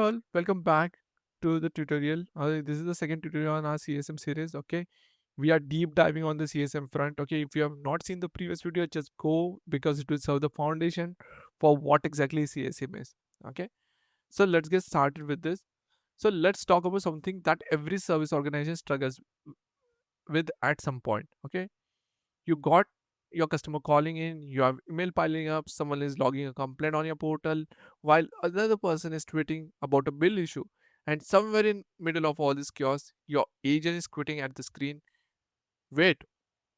all, welcome back to the tutorial. This is the second tutorial on our CSM series. Okay, we are deep diving on the CSM front. Okay, if you have not seen the previous video, just go because it will serve the foundation for what exactly CSM is. Okay, so let's get started with this. So let's talk about something that every service organization struggles with at some point. Okay, you got your customer calling in, you have email piling up, someone is logging a complaint on your portal while another person is tweeting about a bill issue, and somewhere in middle of all this chaos your agent is quitting at the screen. Wait,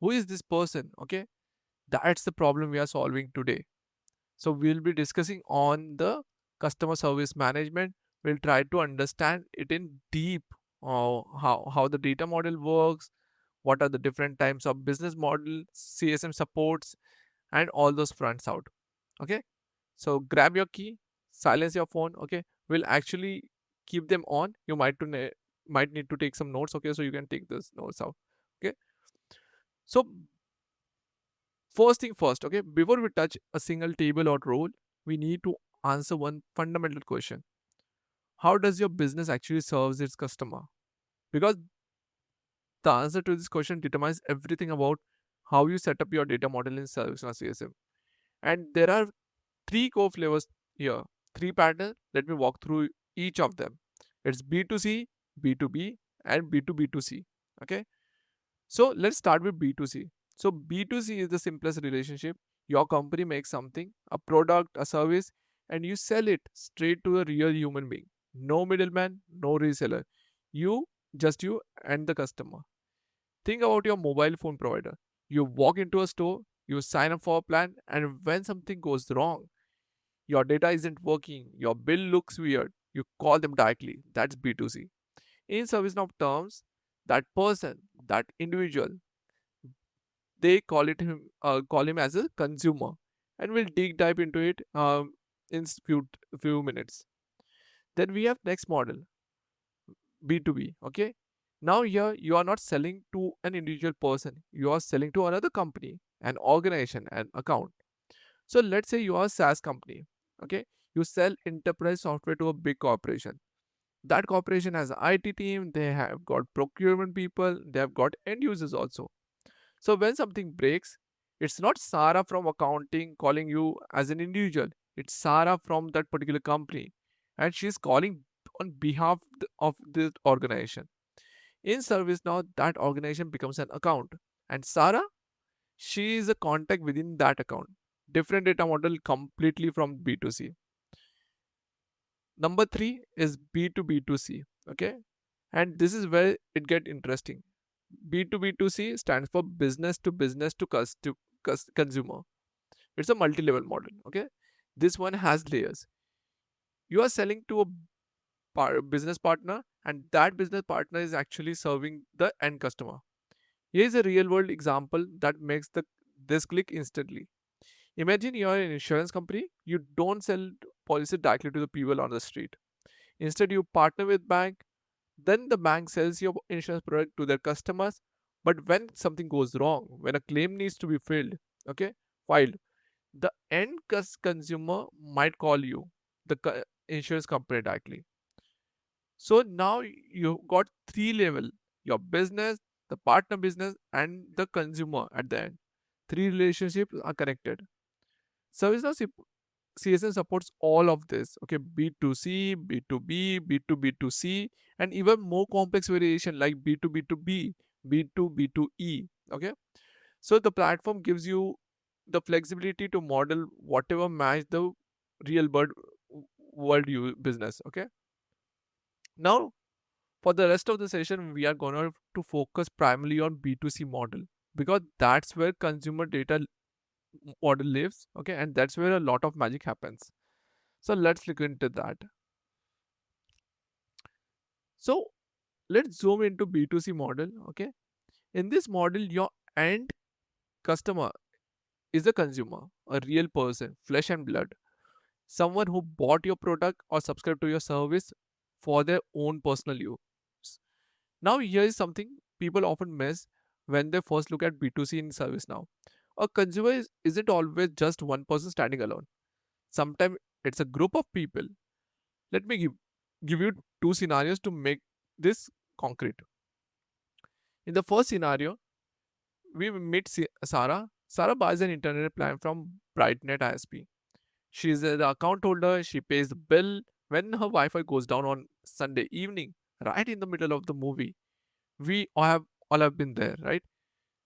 who is this person? Okay, that's the problem we are solving today. So we'll be discussing on the customer service management. We'll try to understand it in deep, how the data model works, what are the different types of business model CSM supports, and all those fronts out. Okay, so grab your key, silence your phone. Okay, we'll actually keep them on. You might need to take some notes. Okay, so you can take those notes out. Okay, so first thing first. Okay, before we touch a single table or role, we need to answer one fundamental question: how does your business actually serves its customer? Because the answer to this question determines everything about how you set up your data model in ServiceNow CSM. And there are three core flavors here, three patterns. Let me walk through each of them. It's B2C, B2B, and B2B2C. Okay, so let's start with B2C. So B2C is the simplest relationship. Your company makes something, a product, a service, and you sell it straight to a real human being. No middleman, no reseller. You, just you and the customer. Think about your mobile phone provider. You walk into a store, you sign up for a plan, and when something goes wrong, your data isn't working, your bill looks weird, you call them directly. That's B2C. In ServiceNow terms, that person, that individual, they call him as a consumer, and we'll dig dive into it in few minutes. Then we have next model, B2B. Okay, now here you are not selling to an individual person, you are selling to another company, an organization, an account. So let's say you are a SaaS company. Okay, you sell enterprise software to a big corporation. That corporation has an IT team, they have got procurement people, they have got end users also. So when something breaks, it's not Sara from accounting calling you as an individual. It's Sara from that particular company, and she's calling on behalf of this organization. In ServiceNow, that organization becomes an account, and Sara, she is a contact within that account. Different data model completely from B2C. Number three is B2B2C. Okay, and this is where it get interesting. B2B2C stands for business to business to consumer. It's a multi-level model. Okay, this one has layers. You are selling to a business partner, and that business partner is actually serving the end customer. Here is a real-world example that makes this click instantly. Imagine you are an insurance company. You don't sell policy directly to the people on the street. Instead, you partner with bank. Then the bank sells your insurance product to their customers. But when something goes wrong, when a claim needs to be okay, filed, the end consumer might call you, the insurance company directly. So now you got three level: your business, the partner business, and the consumer at the end. Three relationships are connected. ServiceNow CSM supports all of this. Okay, B2C, B2B, B2B2C, and even more complex variation like B2B2B, B2B2E. Okay, so the platform gives you the flexibility to model whatever match the real world you business. Okay, now for the rest of the session, we are going to focus primarily on B2C model because that's where consumer data model lives. Okay, and that's where a lot of magic happens. So let's look into that. So let's zoom into B2C model. Okay, in this model, your end customer is a consumer, a real person, flesh and blood, someone who bought your product or subscribed to your service for their own personal use. Now, here is something people often miss when they first look at B2C in ServiceNow. A consumer isn't always just one person standing alone. Sometimes it's a group of people. Let me give you two scenarios to make this concrete. In the first scenario, we meet Sara. Sara buys an internet plan from Brightnet ISP. She's the account holder. She pays the bill when her Wi-Fi goes down on Sunday evening, right in the middle of the movie. We all have been there, right?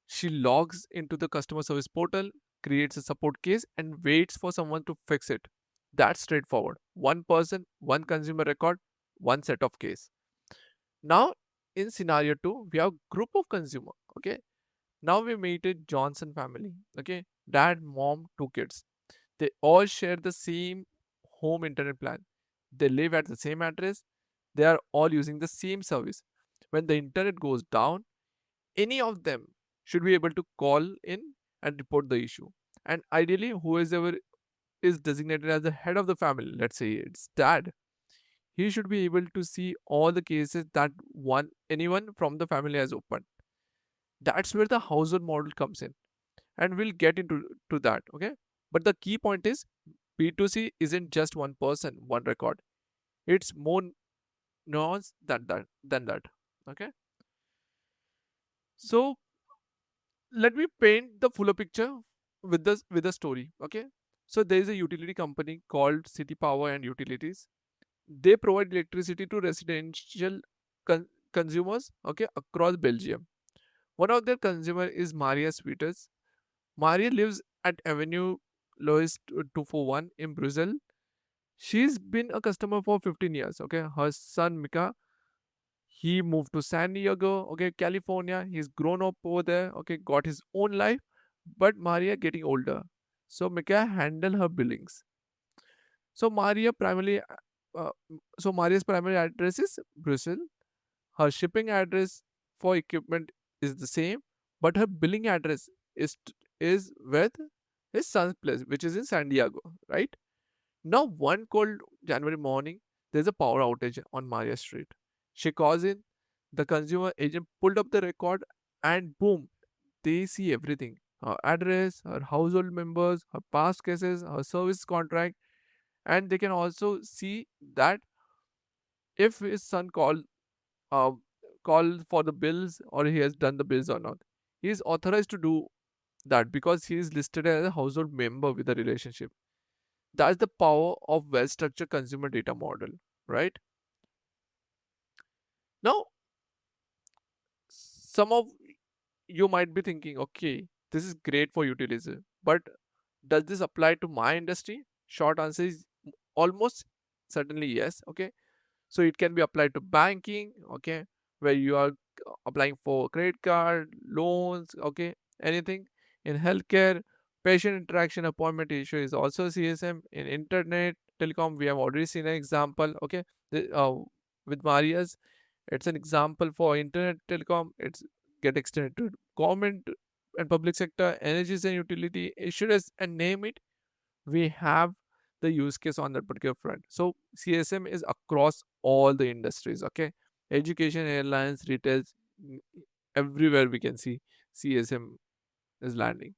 She logs into the customer service portal, creates a support case, and waits for someone to fix it. That's straightforward. One person, one consumer record, one set of case. Now, in scenario two, we have group of consumer. Okay. Now we meet a Johnson family. Okay. Dad, mom, two kids. They all share the same home internet plan. They live at the same address. They are all using the same service. When the internet goes down, any of them should be able to call in and report the issue. And ideally, whoever is designated as the head of the family, let's say it's dad, he should be able to see all the cases that one anyone from the family has opened. That's where the household model comes in, and we'll get into to that. Okay, but the key point is B2C isn't just one person, one record. It's more nuanced than that. Okay, so let me paint the fuller picture with a story. Okay, so there is a utility company called City Power and Utilities. They provide electricity to residential con- consumers, okay, across Belgium. One of their consumer is Maria Sweeters. Maria lives at Avenue Lois 241 in Brussels. She's been a customer for 15 years. Okay, her son Mika, he moved to San Diego, okay, California. He's grown up over there, okay, got his own life. But Maria getting older, so Mika handle her billings. So Maria primarily, uh, so Maria's primary address is Brussels. Her shipping address for equipment is the same, but her billing address is with his son's place, which is in San Diego, right? Now, one cold January morning, there's a power outage on Maria Street. She calls in, the consumer agent pulled up the record, and boom, they see everything: her address, her household members, her past cases, her service contract, and they can also see that if his son uh, called for the bills or he has done the bills or not. He is authorized to do that because he is listed as a household member with a relationship. That's the power of well structured consumer data model, right? Now, some of you might be thinking, okay, this is great for utilities, but does this apply to my industry? Short answer is almost certainly yes. Okay, so it can be applied to banking, okay, where you are applying for credit card loans, okay, anything. In healthcare, patient interaction appointment issue is also CSM. In internet telecom, we have already seen an example, okay. With Maria's, it's an example for internet telecom. It's get extended to government and public sector, energies and utility issues, and name it, we have the use case on that particular front. So CSM is across all the industries, okay, education, airlines, retail, mm, everywhere we can see CSM is landing.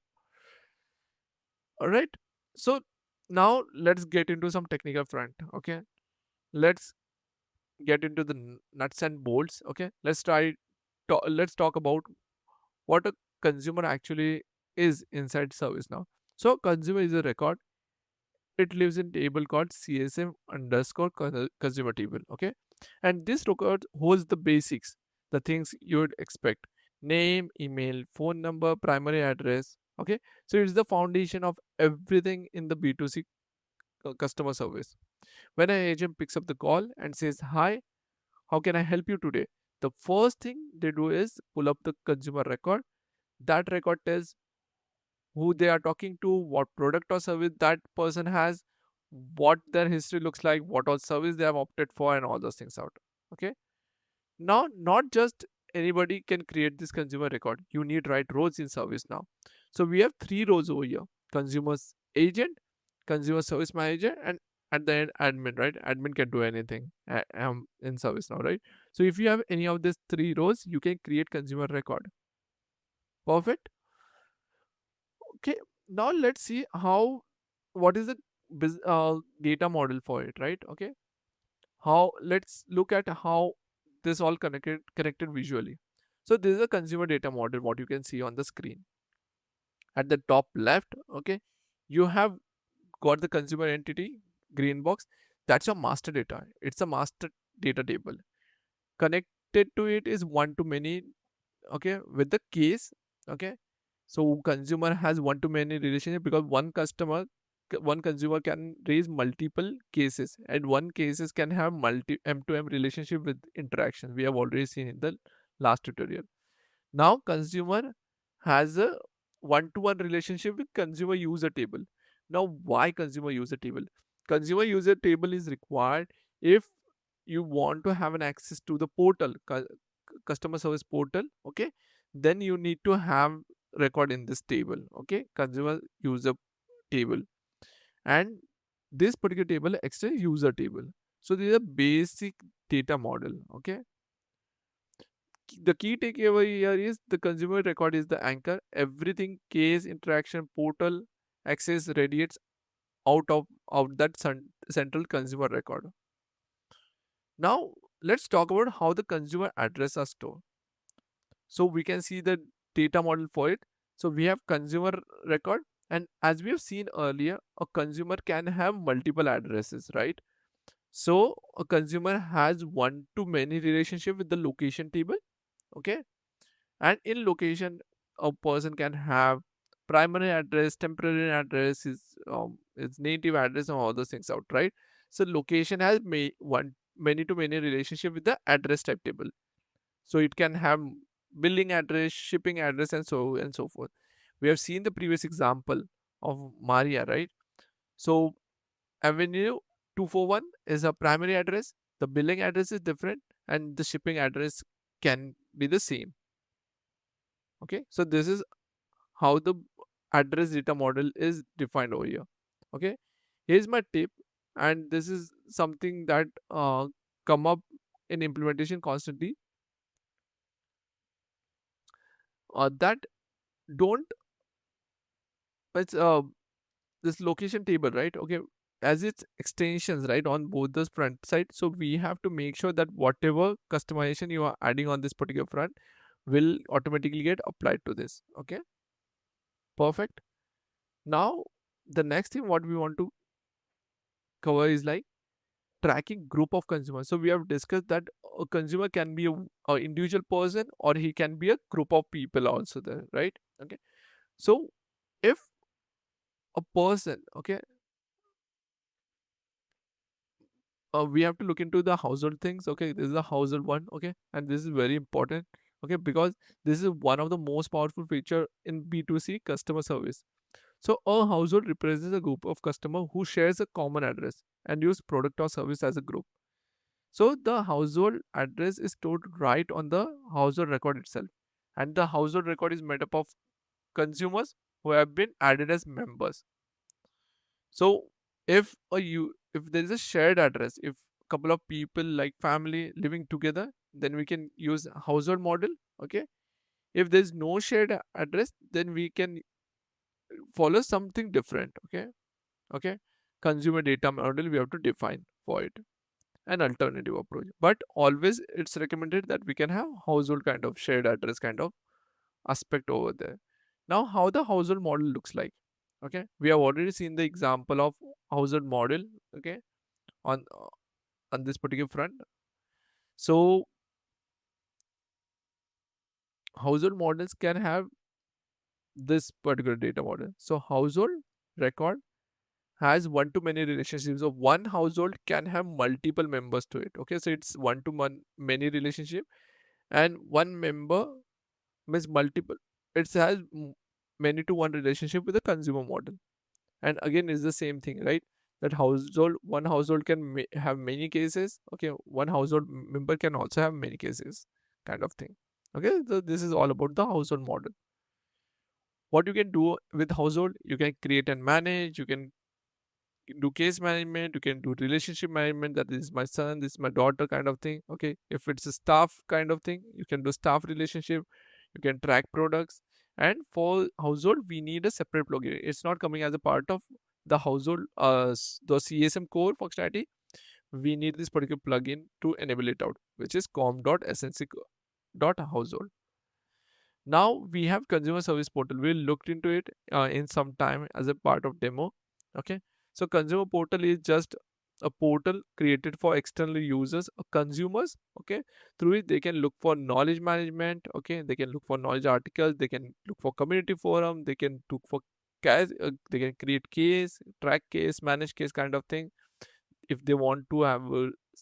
All right, so now let's get into some technical front. Okay, let's get into the nuts and bolts. Okay, let's talk about what a consumer actually is inside ServiceNow. So consumer is a record. It lives in table called CSM underscore consumer table. Okay, and this record holds the basics, the things you would expect: name, email, phone number, primary address. Okay, so it's the foundation of everything in the B2C customer service. When an agent picks up the call and says, "Hi, how can I help you today?" the first thing they do is pull up the consumer record. That record tells who they are talking to, what product or service that person has, what their history looks like, what all service they have opted for, and all those things out. Okay. Now, not just anybody can create this consumer record. You need right roles in service now. So we have three roles over here: consumers agent, consumer service manager, and at the end admin, right? Admin can do anything in service now, right? So if you have any of these three roles, you can create consumer record. Perfect. Okay, now let's see how what is the data model for it, right? Okay, How, let's look at how this all connected visually. So this is a consumer data model, what you can see on the screen. At the top left, okay, you have got the consumer entity, green box. That's your master data. It's a master data table. Connected to it is one to many, okay, with the case, okay. So consumer has one to many relationship because one consumer can raise multiple cases, and one cases can have multi m to m relationship with interaction. We have already seen in the last tutorial. Now consumer has a one-to-one relationship with consumer user table. Now why consumer user table? Consumer user table is required if you want to have an access to the portal, customer service portal, okay, then you need to have record in this table, okay, consumer user table. And this particular table extends user table. So this is a basic data model, okay. The key takeaway here is the consumer record is the anchor. Everything, case, interaction, portal access radiates out that central consumer record. Now let's talk about how the consumer address are stored. So we can see the data model for it. So we have consumer record, and as we have seen earlier, a consumer can have multiple addresses, right? So a consumer has one to many relationship with the location table, okay. And in location, a person can have primary address, temporary address, his native address, and all those things out, right? So location has many to many relationship with the address type table. So it can have billing address, shipping address, and so forth. We have seen the previous example of Maria, right? So Avenue 241 is a primary address, the billing address is different, and the shipping address can be the same. Okay, so this is how the address data model is defined over here. Okay, here's my tip, and this is something that come up in implementation constantly, that don't, it's this location table, right? Okay, as its extensions, right, on both the front side. So we have to make sure that whatever customization you are adding on this particular front will automatically get applied to this. Okay, perfect. Now the next thing what we want to cover is like tracking group of consumers. So we have discussed that a consumer can be a individual person, or he can be a group of people also there, right? Okay, so if a person, okay, we have to look into the household things. Okay, this is the household one, okay, and this is very important, okay, because this is one of the most powerful feature in B2C customer service. So a household represents a group of customer who shares a common address and use product or service as a group. So the household address is stored right on the household record itself, and the household record is made up of consumers who have been added as members. So if there is a shared address, if couple of people like family living together, then we can use household model. Okay. If there's no shared address, then we can follow something different. Okay. Okay. Consumer data model we have to define for it, an alternative approach. But always it's recommended that we can have household kind of shared address kind of aspect over there. Now, how the household model looks like. Okay, we have already seen the example of household model. Okay, on on this particular front. So household models can have this particular data model. So household record has one to many relationships. So one household can have multiple members to it. Okay, so it's one to one many relationship, and one member means multiple. It has many to one relationship with the consumer model. And again is the same thing, right? That household, one household can have many cases. Okay, one household member can also have many cases, kind of thing. Okay, so this is all about the household model. What you can do with household, you can create and manage, you can do case management, you can do relationship management, that this is my son, this is my daughter kind of thing. Okay, if it's a staff kind of thing, you can do staff relationship, you can track products. And for household we need a separate plugin. It's not coming as a part of the household the CSM core functionality, we need this particular plugin to enable it out, which is com.snc.household. Now we have consumer service portal. We looked into it in some time as a part of demo. Okay, so consumer portal is just a portal created for external users or consumers. Okay, through it they can look for knowledge management. Okay, they can look for knowledge articles, they can look for community forum, they can look for case, they can create case, track case, manage case kind of thing. If they want to have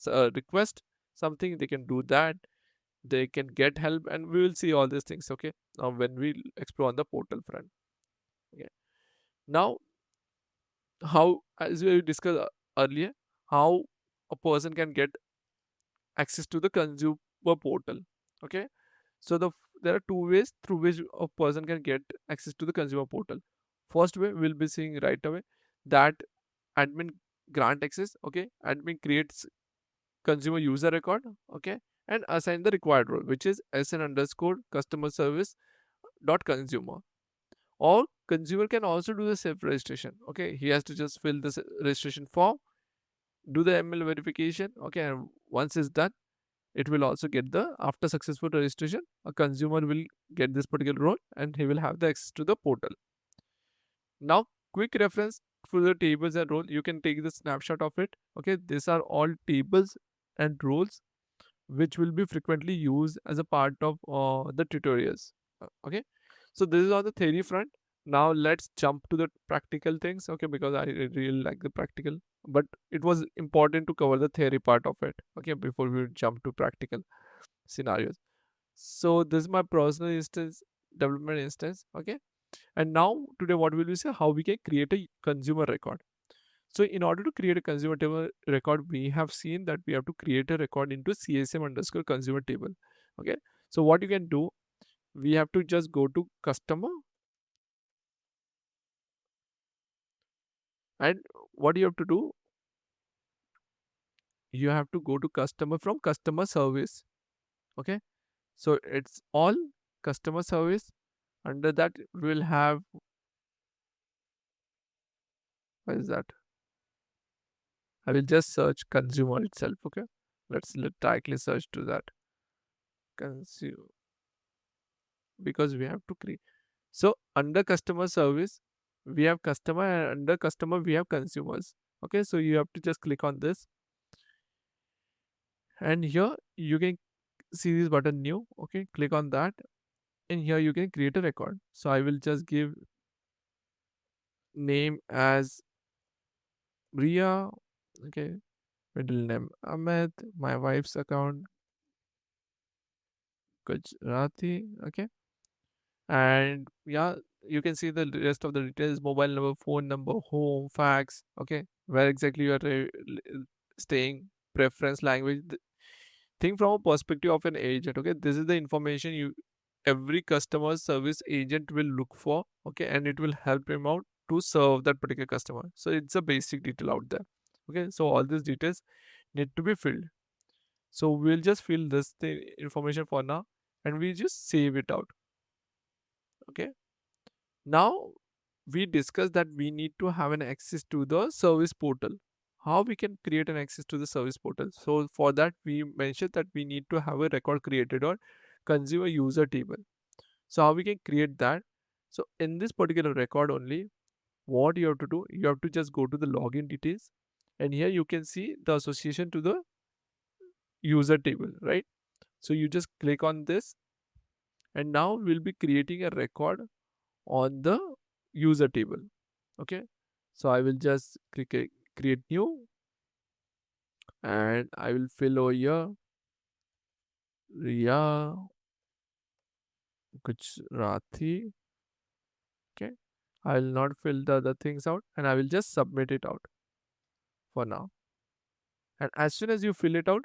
a request something, they can do that. They can get help, and we will see all these things. Okay, when we explore on the portal front. Okay, now, how, as we discussed earlier, how a person can get access to the consumer portal. Okay, so there are two ways through which a person can get access to the consumer portal. First way we'll be seeing right away, that admin grant access. Okay, admin creates consumer user record. Okay, and assign the required role, which is sn underscore customer service dot consumer. Or consumer can also do the self registration. Okay, he has to just fill this registration form, do the ml verification. Okay, and once it's done, it will also get the, after successful registration, a consumer will get this particular role and he will have the access to the portal. Now, quick reference for the tables and role, you can take the snapshot of it. Okay, these are all tables and roles which will be frequently used as a part of the tutorials. Okay, so this is on the theory front. Now let's jump to the practical things. Okay, because I really like the practical, but it was important to cover the theory part of it. Okay, before we jump to practical scenarios. So this is my personal instance, development instance. Okay, and now today what will we say, how we can create a consumer record. So in order to create a consumer table record, we have seen that we have to create a record into CSM underscore consumer table. Okay, so what you can do, we have to just go to customer, and what you have to do, you have to go to customer from customer service. Okay, so it's all customer service. Under that we'll have, what is that, I will just search consumer itself. Okay, let directly search to that consumer, because we have to create. So under customer service, we have customer, and under customer we have consumers. Okay, so you have to just click on this, and here you can see this button new. Okay, click on that, and here you can create a record. So I will just give name as Ria. Okay, middle name Ahmed, my wife's account Gujarati. Okay, and yeah, you can see the rest of the details: mobile number, phone number, home, fax. Okay, where exactly you are staying, preference, language. Think from a perspective of an agent. Okay, this is the information you, every customer service agent will look for. Okay, and it will help him out to serve that particular customer. So it's a basic detail out there. Okay, so all these details need to be filled. So we'll just fill this information for now, and we just save it out. Okay, now we discussed that we need to have an access to the service portal. How we can create an access to the service portal? So for that we mentioned that we need to have a record created on consumer user table. So how we can create that? So in this particular record only, what you have to do, you have to just go to the login details, and here you can see the association to the user table, right? So you just click on this, and now we'll be creating a record on the user table. Okay, so I will just click create new, and I will fill over here Ria Gujarati. Okay, I will not fill the other things out, and I will just submit it out for now. And as soon as you fill it out,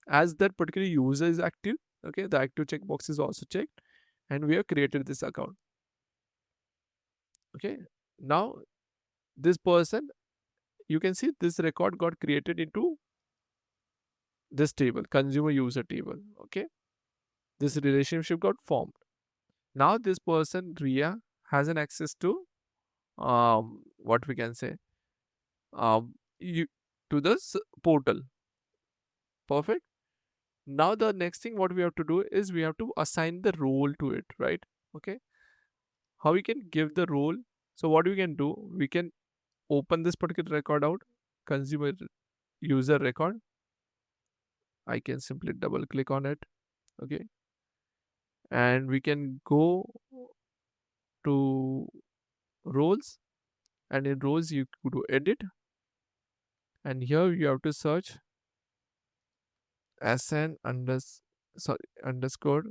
as that particular user is active, okay, the active checkbox is also checked, and we have created this account. Okay, now this person, you can see this record got created into this table, consumer user table. Okay, this relationship got formed. Now this person Ria has an access to what we can say, you, to the portal. Perfect. Now the next thing what we have to do is we have to assign the role to it, right? Okay. How we can give the role? So what we can do, we can open this particular record out, consumer user record. I can simply double click on it. Okay. And we can go to roles, and in roles you go to edit, and here you have to search sn underscore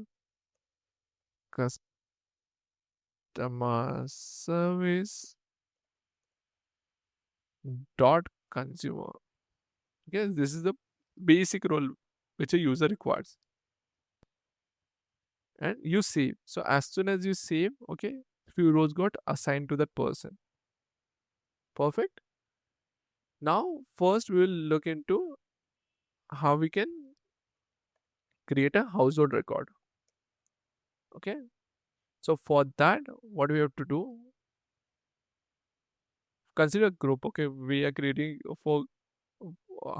customer service dot consumer. Okay, this is the basic role which a user requires, and you save. So as soon as you save, okay, few roles got assigned to that person. Perfect. Now first we will look into how we can create a household record. Okay, so for that what we have to do, consider a group. Okay, we are creating for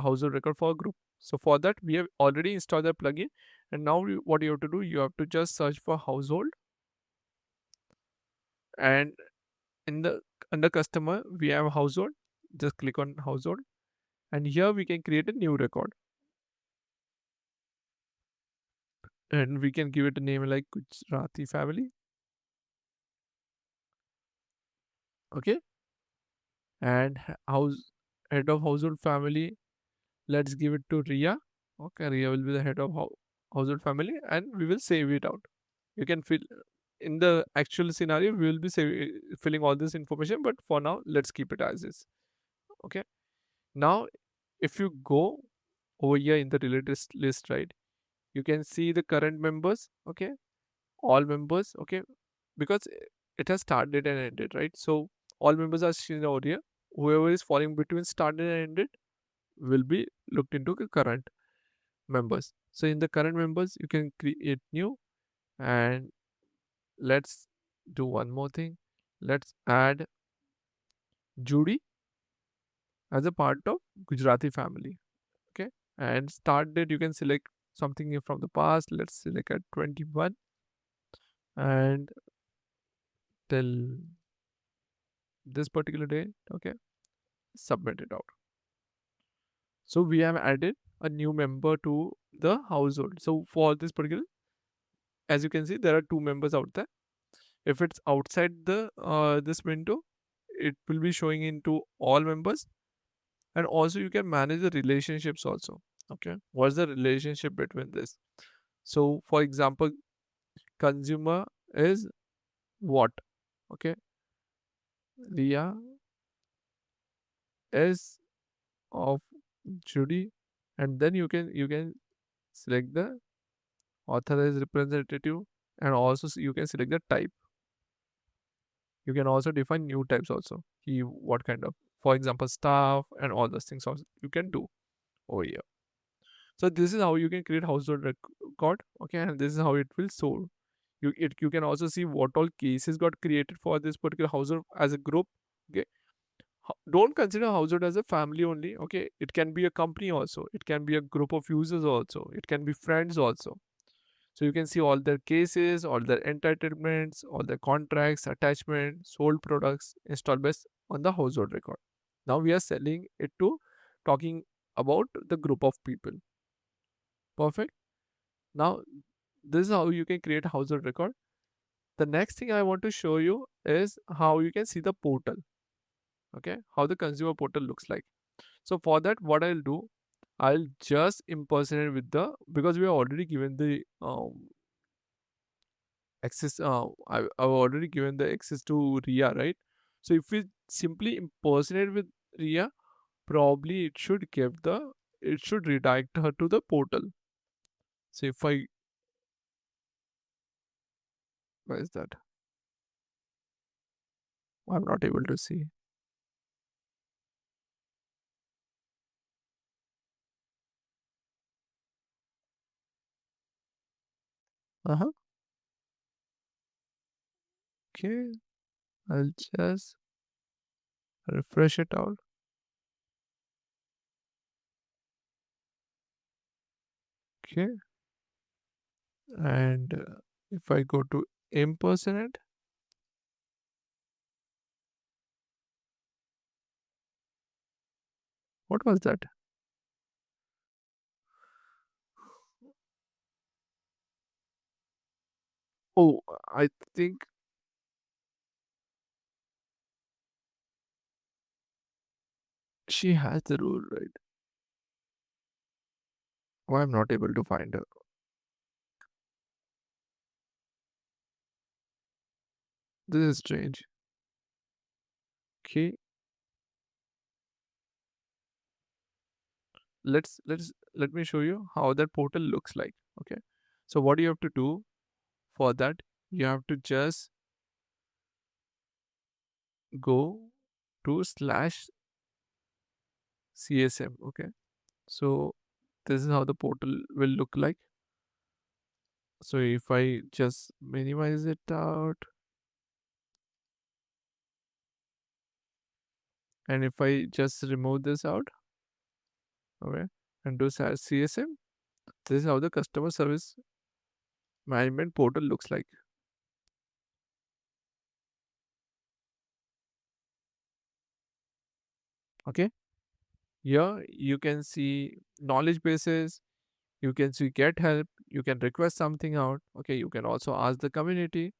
household record for a group. So for that we have already installed the plugin, and now what you have to do, you have to just search for household, and in the under customer we have household. Just click on household, and here we can create a new record, and we can give it a name like Gujarati family. Okay, and house head of household family, let's give it to Ria. Okay, Ria will be the head of household family, and we will save it out. You can fill in the actual scenario, we will be filling all this information, but for now let's keep it as is. Okay, now if you go over here in the related list, right, you can see the current members. Okay, all members. Okay, because it has started and ended, right? So all members are seen over here. Whoever is falling between started and ended will be looked into the current members. So in the current members you can create new, and let's do one more thing. Let's add Judy as a part of Gujarati family. Okay, and start date you can select something from the past. Let's select at 21, and till this particular date. Okay, submit it out. So we have added a new member to the household. So for this particular, as you can see, there are two members out there. If it's outside the this window, it will be showing into all members, and also you can manage the relationships also. Okay, what's the relationship between this? So for example, consumer is what? Okay, Ria is of Judy, and then you can select the authorized representative, and also you can select the type. You can also define new types also. What kind of, for example, staff and all those things also you can do over here. So this is how you can create household record. Okay, and this is how it will show. You can also see what all cases got created for this particular household as a group. Okay, don't consider household as a family only. Okay, it can be a company also. It can be a group of users also. It can be friends also. So you can see all their cases, all their entitlements, all their contracts, attachments, sold products installed based on the household record. Now we are selling it to talking about the group of people. Perfect. Now this is how you can create a household record. The next thing I want to show you is how you can see the portal. Okay, how the consumer portal looks like. So for that, what I'll do, I'll just impersonate with the, because we are already given the access. I've already given the access to Ria, right? So if we simply impersonate with Ria, probably it should redirect her to the portal. So if I, where is that? I'm not able to see. Uh-huh. Okay, I'll just refresh it out. Okay. And if I go to impersonate, what was that? Oh, I think she has the rule, right? Why I'm not able to find her? This is strange. Okay, let me show you how that portal looks like. Okay, so what you have to do for that, you have to just go to slash CSM. Okay, so this is how the portal will look like. So if I just minimize it out, and if I just remove this out, okay, and do slash CSM, this is how the customer service management portal looks like. Okay, here you can see knowledge bases, you can see get help, you can request something out. Okay, you can also ask the community,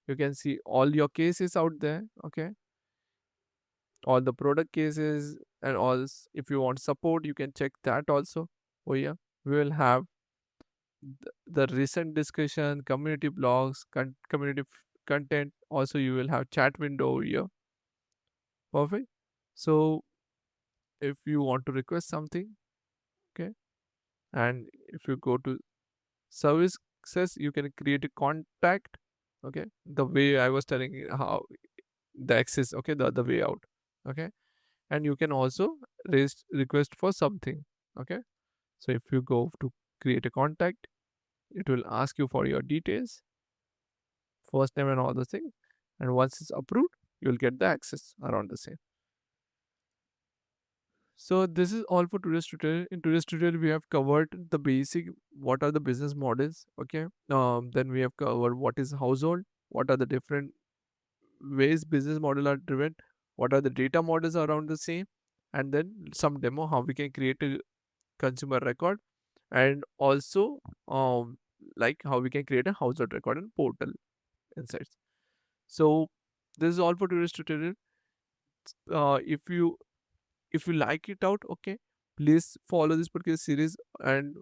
you can see all your cases out there. Okay, all the product cases and all. If you want support, you can check that also. Oh yeah, we will have the recent discussion, community blogs, content. Also, you will have chat window over here. Perfect. So if you want to request something, okay, and if you go to services, you can create a contact. Okay, the way I was telling you how the access. Okay, the other way out. Okay, and you can also raise request for something. Okay, so if you go to create a contact, it will ask you for your details, first name and all the things, and once it's approved, you'll get the access around the same. So this is all for today's tutorial. In today's tutorial, we have covered the basic, what are the business models. Okay, then we have covered what is household, what are the different ways business model are driven, what are the data models around the same, and then some demo how we can create a consumer record, and also like how we can create a household record and portal insights. So this is all for today's tutorial. If you like it out, okay, please follow this particular series and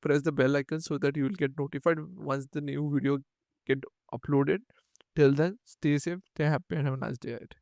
press the bell icon so that you will get notified once the new video get uploaded. Till then, stay safe, stay happy, and have a nice day ahead.